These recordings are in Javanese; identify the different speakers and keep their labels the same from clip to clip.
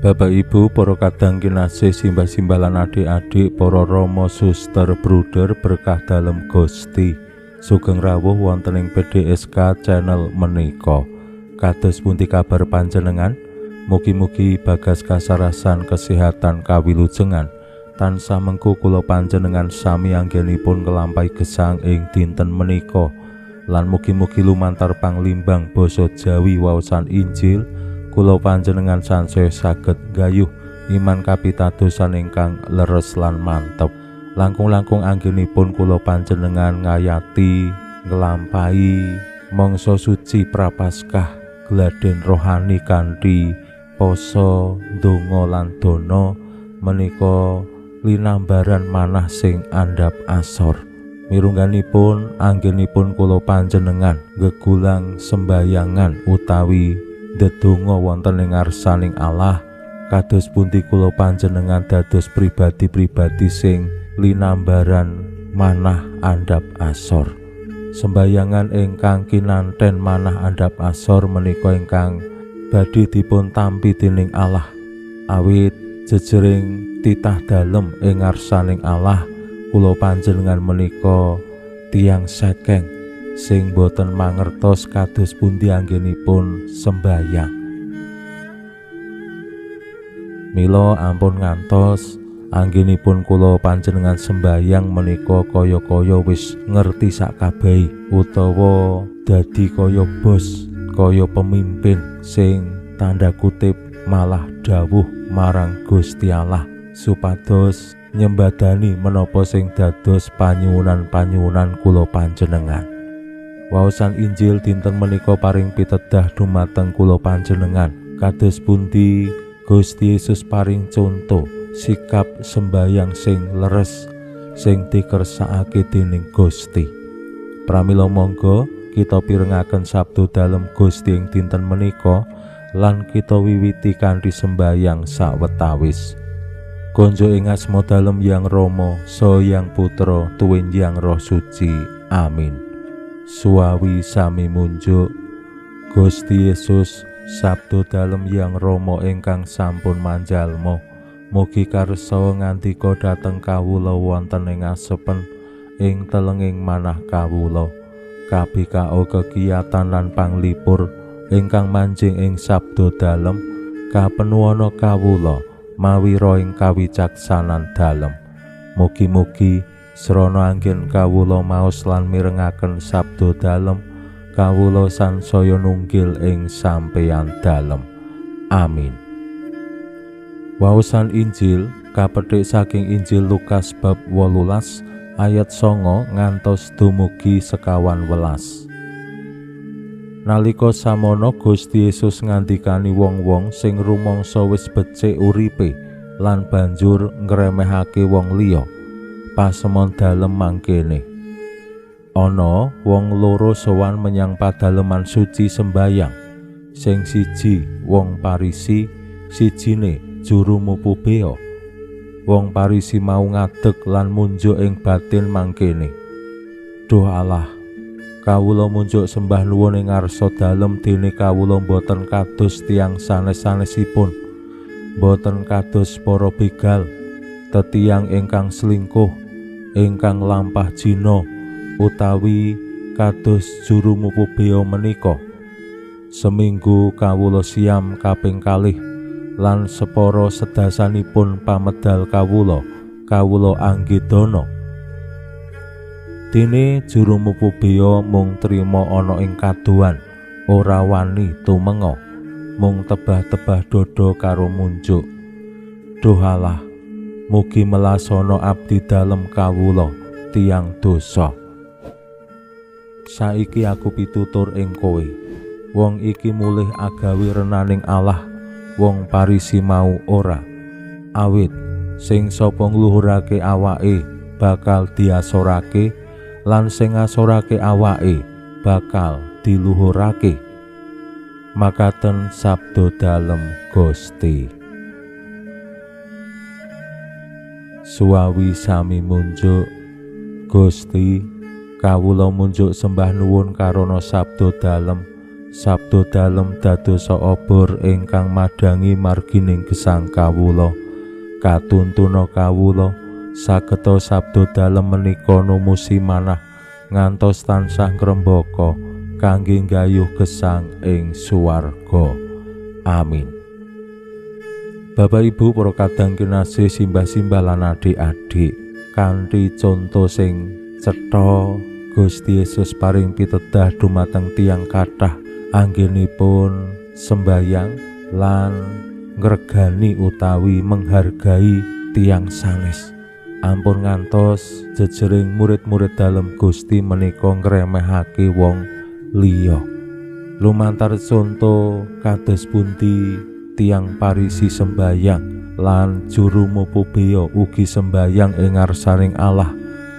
Speaker 1: Bapak Ibu, para kadang kinasih, simbah-simbah lan adik-adik, para rama, suster, bruder, berkah dalem Gusti. Sugeng rawuh wonten ing PDSK channel menika. Kados pundi kabar panjenengan? Mugi-mugi bagas kasarasan kesehatan kawilujengan tansah mengku kula panjenengan sami anggenipun nglampahi gesang ing dinten menika. Lan mugi-mugi lumantar panglimbang basa Jawi waosan Injil kula panjenengan sansaya saged gayuh iman kapitadosan ingkang leres lan mantep. Langkung-langkung anggenipun kula panjenengan ngayati nglampahi mangsa suci prapaskah gladhen rohani kanthi poso, ndonga lan dana menika linambaran manah sing andhap asor. Mirungganipun anggenipun kula panjenengan gegulang sembayangan utawi ndedonga wonten ing ngarsaning Allah kados pundi kula panjenengan dados pribadi-pribadi sing linambaran manah andhap asor. Sembayangan ingkang kinanten manah andhap asor menika ingkang badhe dipun tampi dening Allah awit jejering titah dalem ing ngarsaning Allah kula panjenengan menika tiyang sekeng sing boten mangertos kados pundi anggenipun sembayang. Mila ampun ngantos anggenipun kula panjenengan sembayang menika kaya-kaya wis ngerti sakabeh utawa dadi kaya bos, kaya pemimpin sing tanda kutip malah dawuh marang Gusti Allah supados nyembadani menapa sing dados panyuwunan-panyuwunan kula panjenengan. Waosan Injil dinten menika paring pitedah dumateng kula panjenengan kados pundi Gusti Yesus paring conto sikap sembayang sing leres sing dikersakake dening Gusti. Pramila monggo kita pirengaken sabda dalem Gusti ing dinten menika lan kita wiwiti kanthi sembayang sawetawis. Konjo ing asma dalem Yang Rama saha Yang Putra tuwin Yang Roh Suci. Amin. Suawi sami munjuk. Gusti Yesus sabda dalem Yang Rama ingkang sampun manjalma mugi karsa ngandika dhateng kawula wonten ing asepen ing telenging manah kawula kabikao kekiyatan lan panglipur ingkang manjing ing sabda dalem kapenuwana kawula mawi ro ing kawicaksanan dalem. Mugi-mugi srana anggen kawula maos lan mirengaken sabda dalem kawula sansaya nunggil ing sampeyan dalem. Amin. Waosan Injil kapethik saking Injil Lukas bab 18 ayat 9 ngantos dumugi 11. Nalika samono Gusti Yesus ngandikani wong-wong sing rumangsa wis becik uripe lan banjur ngremehake wong liya. Pasemon dalem mangkene ana wong loro sowan menyang padaleman suci sembayang. Sing siji wong Parisi, sijine juru mupu bea. Wong Parisi mau ngadeg lan munjuk ing batin mangkene, "Duh Allah, kawula munjuk sembah nuwun ing ngarsa dalem dene kawula boten kados tiyang sanes-sanesipun, boten kados para begal, tetiyang ingkang selingkuh, ingkang lampah jina, utawi kados juru mupu bea menika. Seminggu kawula siam kaping kalih lan separa sedasanipun pamedal kawula anggedana." Dene juru mupu bea mung trima ana ing kadohan, ora wani tumenga, mung tebah-tebah dada karo munjuk, "Duh Allah, mugi melasana abdi dalem kawula tiyang dosa. Saiki aku pitutur ing kowe." Wong iki mulih agawe renaning Allah, wong Parisi mau ora. Awit sing sapa ngluhurake awake bakal diasorake, lan sing ngasorake awake bakal diluhurake. Makaten sabda dalem Gusti. Suawi sami munjuk, Gusti kawula munjuk sembah nuwun karana sabda dalem. Sabda dalem dadosa obor ingkang madangi margining gesang kawula. Katuntuna kawula sageta sabda dalem menika numusi manah ngantos tansah ngrembaka kangge nggayuh gesang ing suwarga. Amin. Bapak Ibu para kadang kinasih simbah-simbah lan adik-adik, kanthi conto sing cetha Gusti Yesus paring pitedah dumateng tiyang kathah anggenipun sembayang lan ngregani utawi menghargai tiyang sanes. Ampun ngantos jejering murid-murid dalem Gusti menika ngremehake wong liya. Lumantar conto kados pundi tiyang Parisi sembayang lan juru mupubeo ugi sembayang ing ngarsaning Allah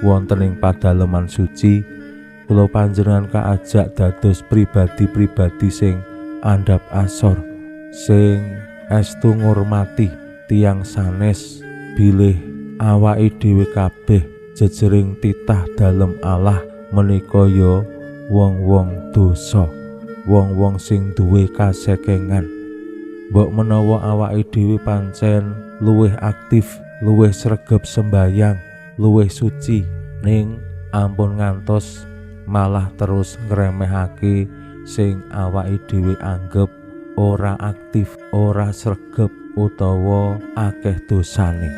Speaker 1: wonten ing padaleman suci, kula panjenengan kaajak dados pribadi-pribadi sing andhap asor, sing estu ngurmati tiyang sanes, bilih awake dhewe kabeh jejering titah dalem Allah menika ya wong-wong dosa, wong-wong sing duwe kasekengan. Mbok menawa awake dhewe pancen luwih aktif, luwih sregep sembayang, luwih suci, ning ampun ngantos malah terus ngremehake sing awake dhewe anggep ora aktif, ora sregep utawa akeh dosane.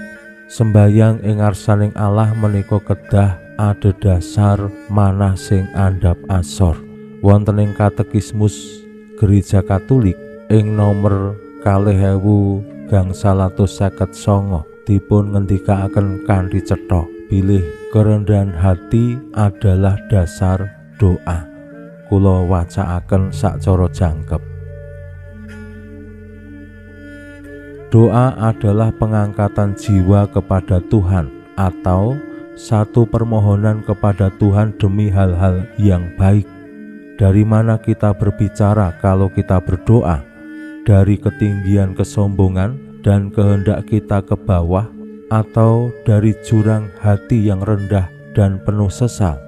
Speaker 1: Sembayang ing ngarsaning Allah menika kedah adhedhasar manah sing andhap asor. Wonten ing Katekismus Gereja Katolik ing nomor 2059 dipun ngendikaaken kanthi cetha, bilih kerendahan hati adalah dasar doa. Kula wacaaken sacara jangkep. Doa adalah pengangkatan jiwa kepada Tuhan atau satu permohonan kepada Tuhan demi hal-hal yang baik. Dari mana kita berbicara kalau kita berdoa? Dari ketinggian kesombongan dan kehendak kita ke bawah, atau dari jurang hati yang rendah dan penuh sesal?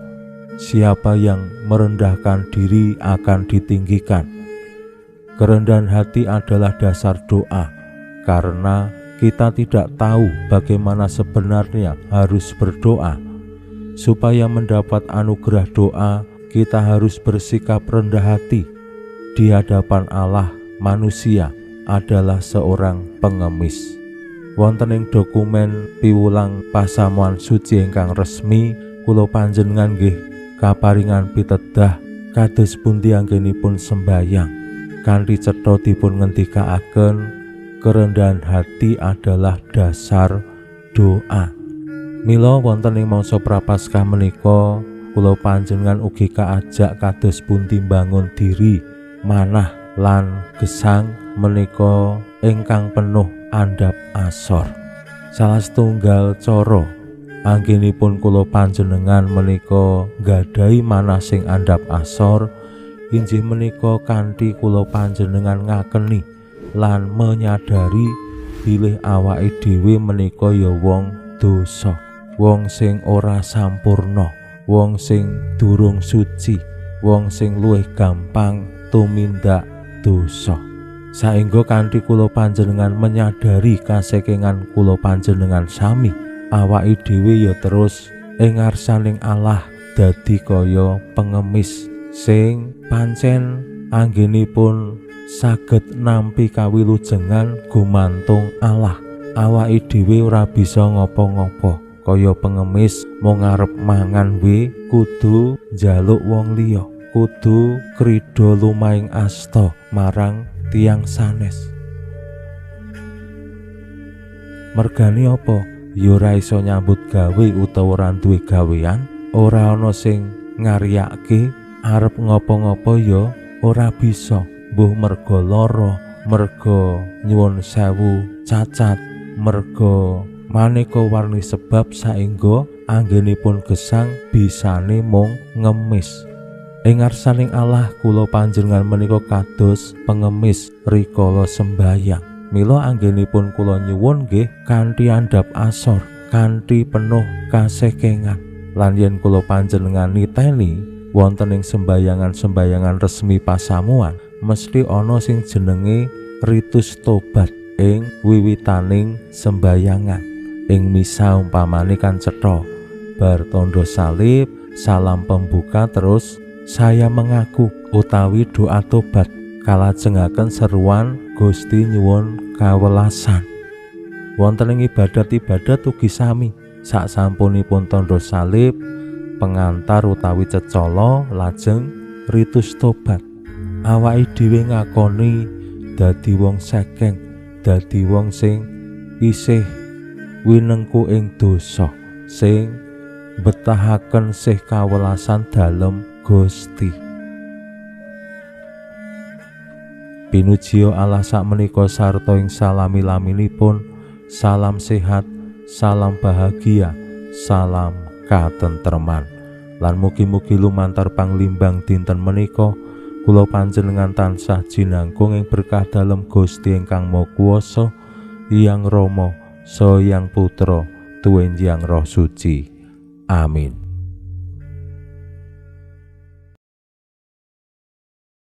Speaker 1: Siapa yang merendahkan diri akan ditinggikan. Kerendahan hati adalah dasar doa, karena kita tidak tahu bagaimana sebenarnya harus berdoa. Supaya mendapat anugerah doa, kita harus bersikap rendah hati di hadapan Allah. Manusia adalah seorang pengemis. Wonten ing dokumen piwulang pasamuan suci ingkang resmi, kula panjenengan nggih kaparingan pitedah kados pundi anggenipun sembayang. Kanthi cetha dipun ngendikaaken, kerendahan hati adalah dasar doa. Mila wonten ing mangsa prapaskah menika, kula panjenengan ugi kaajak kados pundi bangun diri manah lan gesang menika ingkang penuh andhap asor. Salah setunggal cara anggenipun kula panjenengan menika nggadahi manah sing andhap asor inggih menika kanthi kula panjenengan ngakeni lan menyadari bilih awake dhewe menika ya wong dosa, wong sing ora sampurna, wong sing durung suci, wong sing luwih gampang tumindak dosa. Saengga kanthi kula panjenengan menyadari kasekengan kula panjenengan sami, awake dhewe ya terus ing ngarsaning Allah dadi kaya pengemis sing pancen anggenipun saged nampi kawilujengan gumantung Allah. Awake dhewe ora bisa ngapa-ngapa, kaya pengemis mung ngarep mangan we kudu njaluk wong liya, kudu krida lumahing asta marang tiyang sanes. Mergane apa? Ya ora iso nyambut gawe utawa ora duwe gawean, ora ana sing ngaryake, arep ngapa-ngapa ya ora bisa, mbuh merga lara, merga nyuwun sewu cacat, merga maneka warni sebab saengga anggenipun gesang bisane mung ngemis. Ing ngarsaning Allah kula panjenengan menika kados pengemis rikala sembayang. Mila anggenipun kula nyuwun nggih kanthi andhap asor, kanthi penuh kasekengan. Lan yen kula panjenengan niteni wonten ing sembayangan-sembayangan resmi pasamuan, mesti ana sing jenenge ritus tobat ing wiwitaning sembayangan. Ing misa umpamane kan cetha bar tandha salib, salam pembuka, terus saya mengaku utawi doa tobat, kalajengaken seruan Gusti nyuwun kawelasan. Wonten ing ibadat-ibadat ugi sami, saksampunipun tandha salib, pengantar utawi cecala, lajeng ritus tobat. Awake dhewe ngakoni dadi wong sekeng, dadi wong sing isih winengku ing dosa, sing betahaken sih kawelasan dalem Gusti. Pinujio Allah sakmenika sarta ing salami-laminipun, salam sehat, salam bahagia, salam katentreman. Lan mugi-mugi lumantar panglimbang dinten menika kula panjenengan tansah jinangkung ing berkah dalem Gusti ingkang Maha Kuwasa, Hyang Rama saha Hyang Putra tuwin Hyang Roh Suci. Amin.